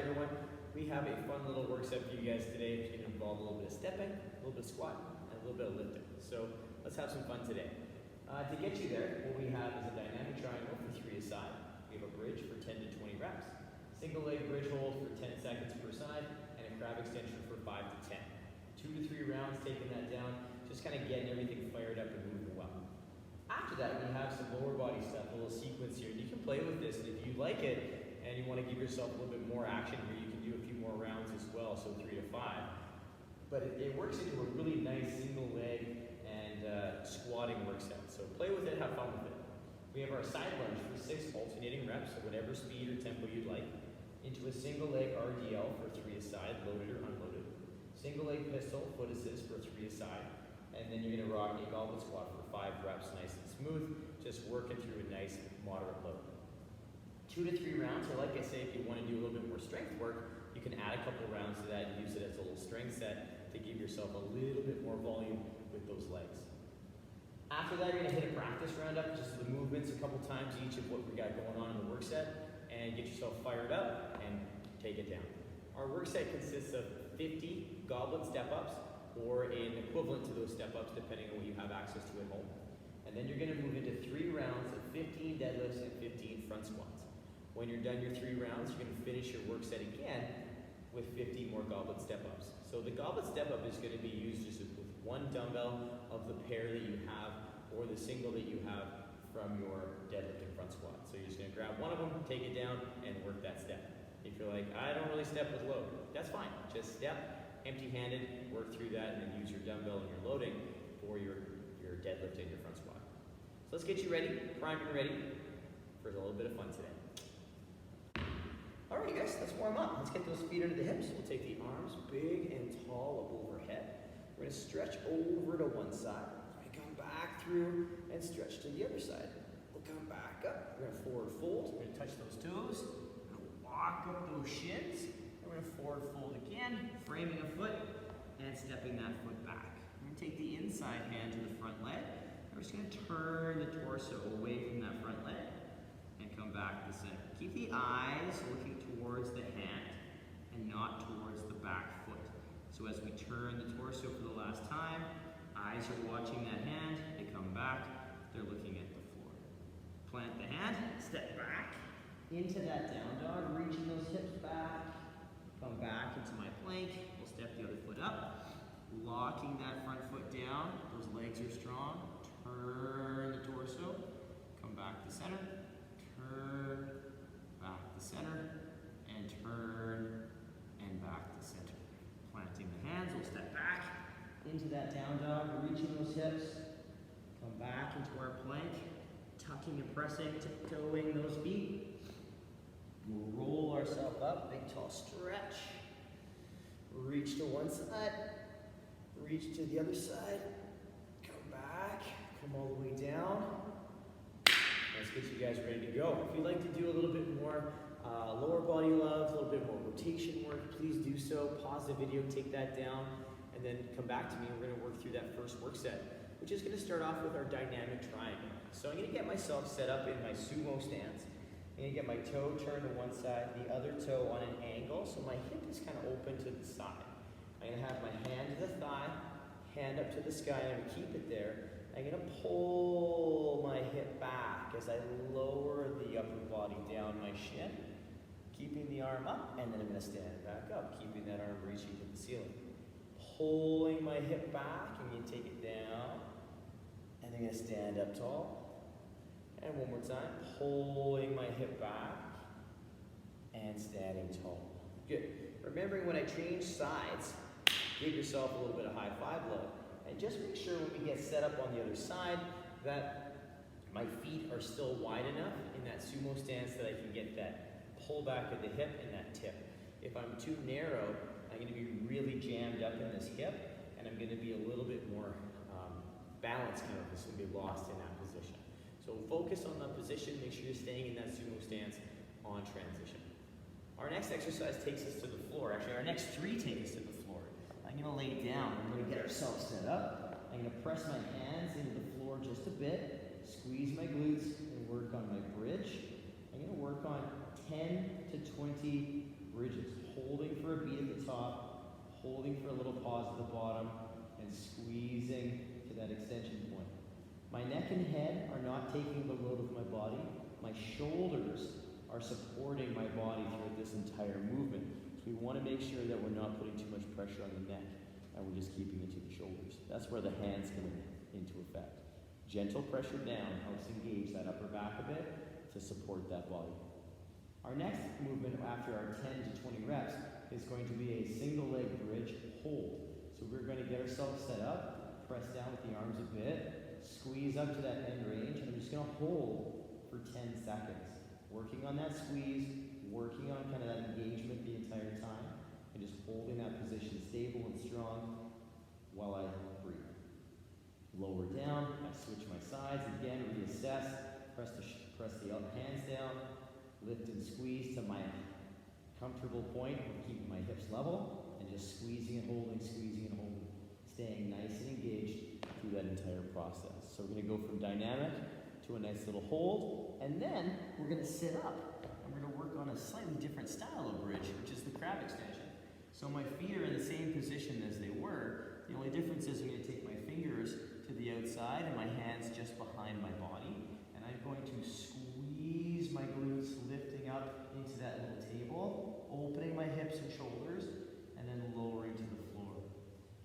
everyone. We have a fun little work set for you guys today. It's going to involve a little bit of stepping, a little bit of squat, and a little bit of lifting. So let's have some fun today. To get you there, what we have is a dynamic triangle for 3 a side. We have a bridge for 10 to 20 reps, single leg bridge hold for 10 seconds per side, and a crab extension for 5 to 10. 2 to 3 rounds taking that down, just kind of getting everything fired up and moving well. After that, we have some lower body stuff, a little sequence here. And you can play with this, and if you like it, and you want to give yourself a little bit more action here, you can do a few more rounds as well, so 3 to 5. But it works into a really nice single leg and squatting work set. So play with it, have fun with it. We have our side lunge for 6 alternating reps at whatever speed or tempo you'd like, into a single leg RDL for 3 a side, loaded or unloaded. Single leg pistol, foot assist for 3 a side. And then you're going to rock a goblet squat for 5 reps, nice and smooth, just working through a nice moderate load. 2 to 3 rounds, or like I say, if you want to do a little bit more strength work, you can add a couple rounds to that and use it as a little strength set to give yourself a little bit more volume with those legs. After that, you're going to hit a practice roundup, just the movements a couple times each of what we got going on in the work set, and get yourself fired up and take it down. Our work set consists of 50 goblet step ups, or an equivalent to those step ups depending on what you have access to at home. And then you're going to move into 3 rounds of 15 deadlifts and 15 front squats. When you're done your 3 rounds, you're going to finish your work set again with 50 more goblet step ups. So the goblet step up is going to be used just with 1 dumbbell of the pair that you have or the single that you have from your deadlift and front squat. So you're just going to grab one of them, take it down, and work that step. If you're like, I don't really step with load, that's fine. Just step, empty-handed, work through that, and then use your dumbbell and your loading for your deadlift and your front squat. So let's get you ready, primed and ready for a little bit of fun today. All right, guys, let's warm up. Let's get those feet under the hips. We'll take the arms big and tall up overhead. We're going to stretch over to one side. We're going to come back through and stretch to the other side. We'll come back up. We're going to forward fold. We're going to touch those toes. We're going to walk up those shins. And we're going to forward fold again, framing a foot and stepping that foot back. We're going to take the inside hand to the front leg. And we're just going to turn the torso away from that front leg and come back to the center. Keep the eyes looking towards the hand and not towards the back foot. So as we turn the torso for the last time, eyes are watching that hand, they come back, they're looking at the floor. Plant the hand, step back into that down dog, reaching those hips back, come back into my plank, we'll step the other foot up, locking that front foot down, those legs are strong, turn the torso, come back to center, turn, back to center, and turn, and back to center. Planting the hands, we'll step back into that down dog, reaching those hips, come back into our plank, tucking and pressing, tiptoeing those feet. We'll roll ourselves up, big tall stretch. Reach to one side, reach to the other side, come back, come all the way down. Let's get you guys ready to go. If you'd like to do a little bit more lower body love, a little bit more rotation work, please do so. Pause the video, take that down, and then come back to me. We're going to work through that first work set, which is going to start off with our dynamic triangle. So I'm going to get myself set up in my sumo stance. I'm going to get my toe turned to one side, the other toe on an angle, so my hip is kind of open to the side. I'm going to have my hand to the thigh, hand up to the sky, and I'm going to keep it there. I'm going to pull my hip back as I lower the upper body down my shin, keeping the arm up, and then I'm going to stand it back up, keeping that arm reaching to the ceiling. Pulling my hip back, I'm going to take it down, and I'm going to stand up tall. And one more time, pulling my hip back, and standing tall. Good. Remembering when I change sides, give yourself a little bit of high five load. And just make sure when we get set up on the other side that my feet are still wide enough in that sumo stance that I can get that pull back of the hip and that tip. If I'm too narrow, I'm going to be really jammed up in this hip, and I'm going to be a little bit more balanced here. This will be lost in that position. So focus on the position, make sure you're staying in that sumo stance on transition. Our next exercise takes us to the floor. Actually, our next 3 take us to the floor. I'm going to lay down. We're going to get ourselves set up. I'm going to press my hands into the floor just a bit, squeeze my glutes, and work on my bridge. I'm going to work on 10 to 20 bridges, holding for a beat at the top, holding for a little pause at the bottom, and squeezing to that extension point. My neck and head are not taking the load of my body. My shoulders are supporting my body throughout this entire movement. So we want to make sure that we're not putting too much pressure on the neck and we're just keeping it to the shoulders. That's where the hands come into effect. Gentle pressure down helps engage that upper back a bit to support that body. Our next movement after our 10 to 20 reps is going to be a single leg bridge hold. So we're going to get ourselves set up, press down with the arms a bit, squeeze up to that end range, and I'm just going to hold for 10 seconds. Working on that squeeze, working on kind of that engagement the entire time, and just holding that position stable and strong while I breathe. Lower down, I switch my sides, again, reassess, press the hands down, lift and squeeze to my comfortable point, keeping my hips level, and just squeezing and holding, staying nice and engaged through that entire process. So we're going to go from dynamic to a nice little hold, and then we're going to sit up, and we're going to work on a slightly different style of bridge, which is the crab extension. So my feet are in the same position as they were. The only difference is I'm going to take my fingers to the outside and my hands just behind my body, and I'm going to squeeze my glutes, lifting up into that little table, opening my hips and shoulders, and then lowering to the floor.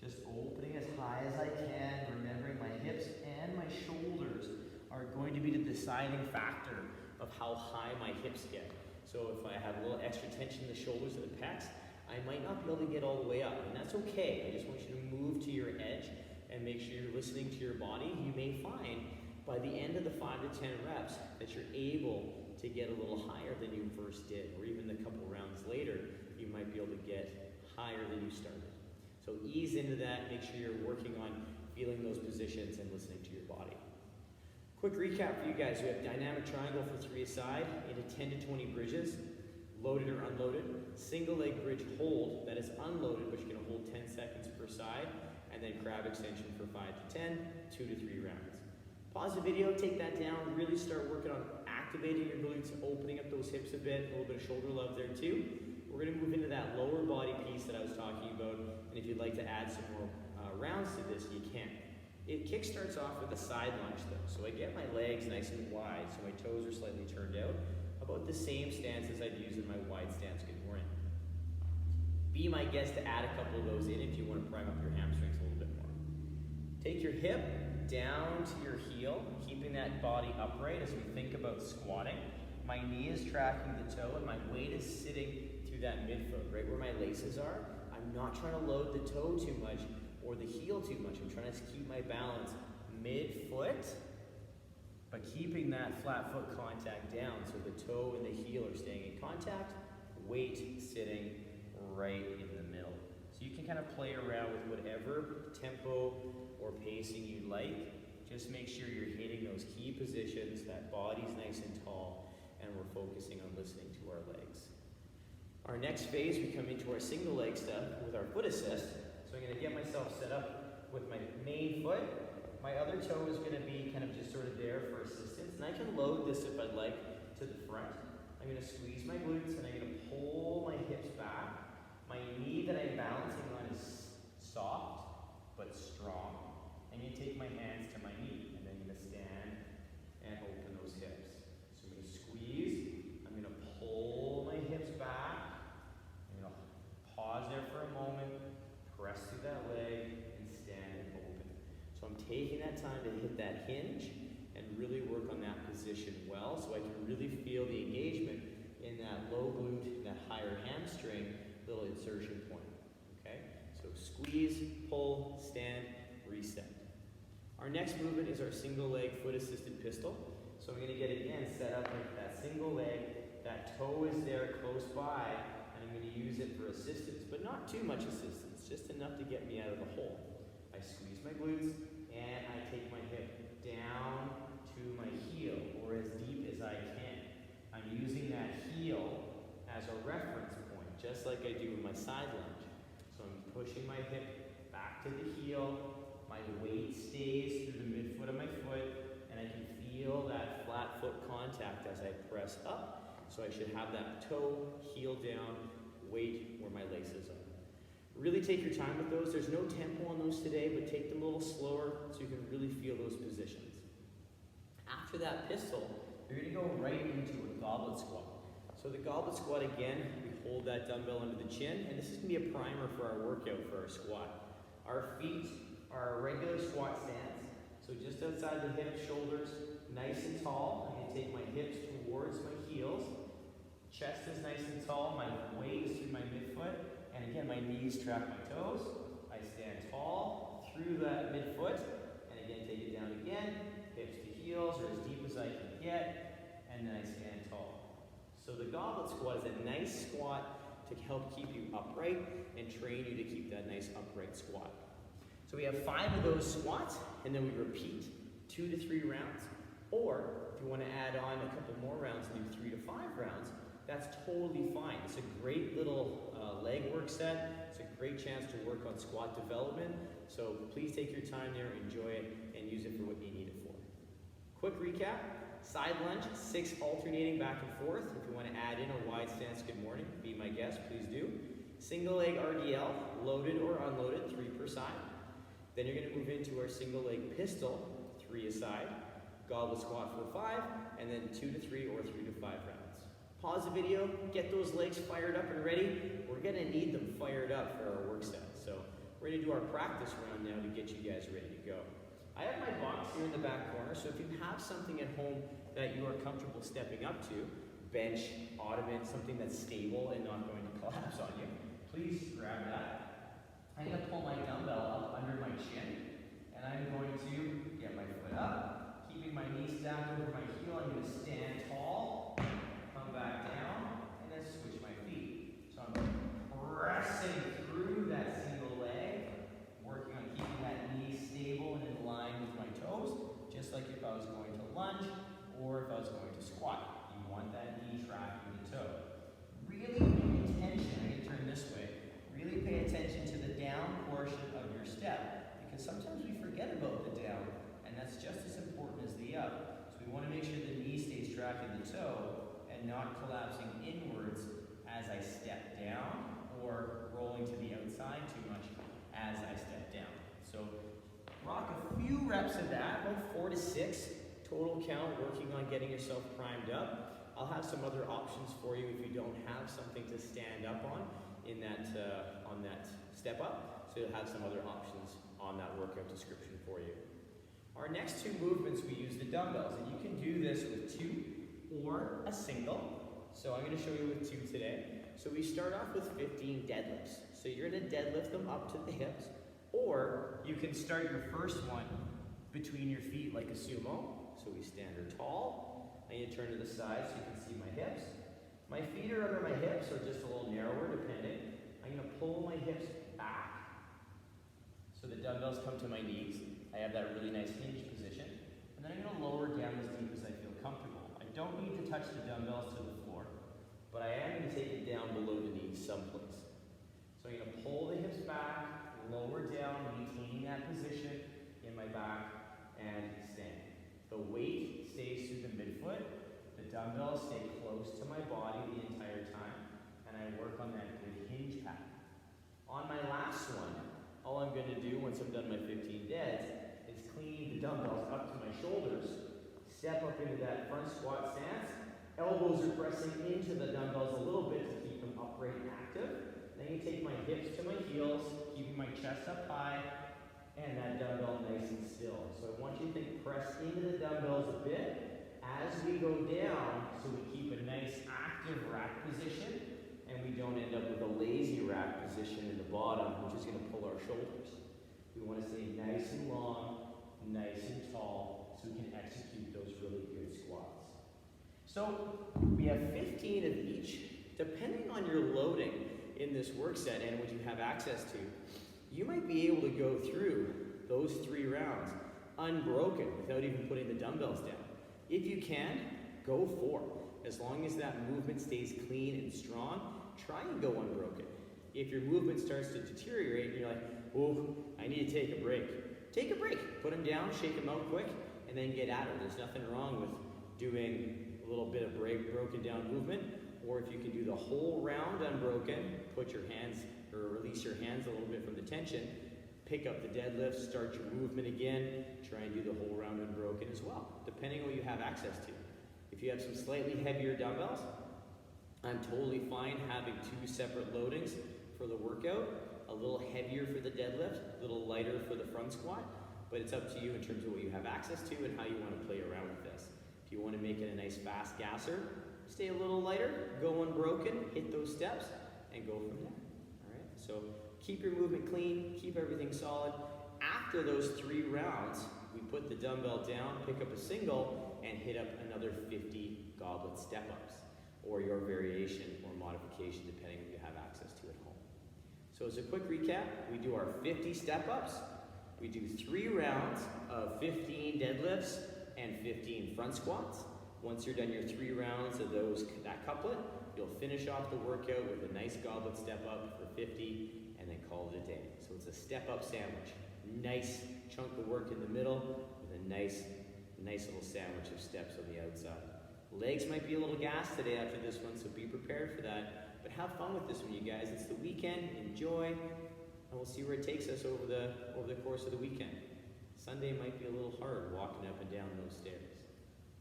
Just opening as high as I can, remembering my hips and my shoulders are going to be the deciding factor of how high my hips get. So if I have a little extra tension in the shoulders or the pecs, I might not be able to get all the way up, and that's okay. I just want you to move to your edge and make sure you're listening to your body. You may find by the end of the 5 to 10 reps that you're able to get a little higher than you first did, or even a couple rounds later, you might be able to get higher than you started. So ease into that, make sure you're working on feeling those positions and listening to your body. Quick recap for you guys. We have dynamic triangle for 3 aside into 10 to 20 bridges, loaded or unloaded. Single leg bridge hold that is unloaded, but you're going to hold 10 seconds per side, and then crab extension for 5 to 10, 2 to 3 rounds. Pause the video, take that down, really start working on activating your glutes, opening up those hips a bit, a little bit of shoulder love there too. We're going to move into that lower body piece that I was talking about, and if you'd like to add some more rounds to this, you can. It kick starts off with a side lunge though, so I get my legs nice and wide, so my toes are slightly turned out, about the same stance as I'd use in my wide stance good morning. Be my guest to add a couple of those in if you want to prime up your hamstrings a little bit more. Take your hip down to your heel, keeping that body upright as we think about squatting. My knee is tracking the toe and my weight is sitting through that midfoot, right where my laces are. I'm not trying to load the toe too much or the heel too much. I'm trying to keep my balance mid-foot, but keeping that flat foot contact down so the toe and the heel are staying in contact, weight sitting right in the middle. So you can kind of play around with whatever tempo or pacing you like. Just make sure you're hitting those key positions, that body's nice and tall, and we're focusing on listening to our legs. Our next phase, we come into our single leg step with our foot assist. So I'm going to get myself set up with my main foot. My other toe is going to be kind of just sort of there for assistance, and I can load this if I'd like to the front. I'm going to squeeze my glutes and I'm going to pull my hips back. My knee that I'm balancing on is soft but strong. I'm going to take my hands to my knee and then I'm going to stand and open those hips. So I'm going to squeeze, I'm going to pull my hips back, I'm going to pause there for a moment, press through that leg, and stand and open. So I'm taking that time to hit that hinge and really work on that position well so I can really feel the engagement in that low glute, that higher hamstring, little insertion point. Okay? So squeeze, pull, stand, reset. Our next movement is our single leg foot assisted pistol. So I'm going to get again set up with that single leg, that toe is there close by, and I'm going to use it for assistance, but not too much assistance, just enough to get me out of the hole. I squeeze my glutes and I take my hip down to my heel, or as deep as I can. I'm using that heel as a reference point, just like I do in my side lunge. So I'm pushing my hip back to the heel, my weight stays through the midfoot of my foot, and I can feel that flat foot contact as I press up. So I should have that toe, heel down, weight where my laces are. Really take your time with those. There's no tempo on those today, but take them a little slower so you can really feel those positions. After that pistol, you're gonna go right into a goblet squat. So the goblet squat, again, we hold that dumbbell under the chin, and this is gonna be a primer for our workout for our squat. Our feet are a regular squat stance, so just outside the hips, shoulders, nice and tall. I'm gonna take my hips towards my heels. Chest is nice and tall, my weight is through my midfoot, and again, my knees track my toes. I stand tall through that midfoot, and again, take it down again, hips to heels, or as deep as I can get, and then I stand tall. So the goblet squat is a nice squat to help keep you upright and train you to keep that nice upright squat. So we have 5 of those squats, and then we repeat 2 to 3 rounds. Or if you want to add on a couple more rounds and do 3 to 5 rounds, that's totally fine. It's a great little leg work set. It's a great chance to work on squat development. So please take your time there, enjoy it, and use it for what you need it for. Quick recap, side lunge, 6 alternating back and forth. If you want to add in a wide stance, good morning, be my guest, please do. Single leg RDL, loaded or unloaded, 3 per side. Then you're going to move into our single leg pistol, 3 a side. Goblet squat for 5, and then 2 to 3 or 3 to 5 rounds. Pause the video, get those legs fired up and ready. We're gonna need them fired up for our work set. So we're gonna do our practice round now to get you guys ready to go. I have my box here in the back corner, so if you have something at home that you are comfortable stepping up to, bench, ottoman, something that's stable and not going to collapse on you, please grab that. I'm gonna pull my dumbbell up under my chin, and I'm going to get my foot up, keeping my knee stacked over my heel. I'm gonna stand tall, back down, and then switch my feet. So I'm pressing through that single leg, working on keeping that knee stable and in line with my toes, just like if I was going to lunge or if I was going to squat. You want that knee tracking the toe. Really pay attention, I'm going to turn this way, really pay attention to the down portion of your step, because sometimes we forget about the down, and that's just as important as the up. So we want to make sure the knee stays tracking the toe, and not collapsing inwards as I step down or rolling to the outside too much as I step down. So rock a few reps of that, about 4 to 6 total count, working on getting yourself primed up. I'll have some other options for you if you don't have something to stand up on in that on that step up. So you'll have some other options on that workout description for you. Our next 2 movements, we use the dumbbells, and you can do this with 2 or a single. So I'm going to show you with 2 today. So we start off with 15 deadlifts. So you're going to deadlift them up to the hips, or you can start your first one between your feet like a sumo. So we stand her tall. I need to turn to the side so you can see my hips. My feet are under my hips, or just a little narrower depending. I'm going to pull my hips back so the dumbbells come to my knees. I have that really nice hinge position. And then I'm going to lower down as deep as I feel comfortable. I don't need to touch the dumbbells to the floor, but I am going to take it down below the knees someplace. So I'm going to pull the hips back, lower down, maintaining that position in my back, and stand. The weight stays through the midfoot. The dumbbells stay close to my body the entire time, and I work on that good hinge pattern. On my last one, all I'm going to do once I'm done my 15 deads is clean the dumbbells up to my shoulders, step up into that front squat stance. Elbows are pressing into the dumbbells a little bit to keep them upright and active. Then you take my hips to my heels, keeping my chest up high, and that dumbbell nice and still. So I want you to think press into the dumbbells a bit as we go down, so we keep a nice active rack position, and we don't end up with a lazy rack position in the bottom, which is going to pull our shoulders. We want to stay nice and long, nice and tall, so we can execute those really good squats. So we have 15 of each. Depending on your loading in this work set and what you have access to, you might be able to go through those 3 rounds unbroken without even putting the dumbbells down. If you can, go 4. As long as that movement stays clean and strong, try and go unbroken. If your movement starts to deteriorate and you're like, oh, I need to take a break. Take a break. Put them down, shake them out quick, and then get at it. There's nothing wrong with doing a little bit of broken down movement Or if you can do the whole round unbroken, put your hands, or release your hands a little bit from the tension, pick up the deadlift, start your movement again, try and do the whole round unbroken as well, depending on what you have access to. If you have some slightly heavier dumbbells, I'm totally fine having 2 separate loadings for the workout, a little heavier for the deadlift, a little lighter for the front squat, but it's up to you in terms of what you have access to and how you want to play around with this. If you want to make it a nice fast gasser, stay a little lighter, go unbroken, hit those steps, and go from there. All right, so keep your movement clean, keep everything solid. After those 3 rounds, we put the dumbbell down, pick up a single, and hit up another 50 goblet step-ups, or your variation or modification depending on what you have access to at home. So as a quick recap, we do our 50 step-ups, we do 3 rounds of 15 deadlifts and 15 front squats. Once you're done your 3 rounds of that couplet, you'll finish off the workout with a nice goblet step up for 50 and then call it a day. So it's a step up sandwich. Nice chunk of work in the middle with a nice little sandwich of steps on the outside. Legs might be a little gassed today after this one, so be prepared for that. But have fun with this one, you guys. It's the weekend, enjoy, and we'll see where it takes us over the course of the weekend. Sunday might be a little hard walking up and down those stairs.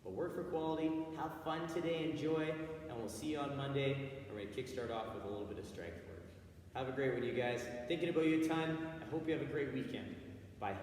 But work for quality, have fun today, enjoy, and we'll see you on Monday. We're going to kickstart off with a little bit of strength work. Have a great one, you guys. Thinking about you a ton. I hope you have a great weekend. Bye.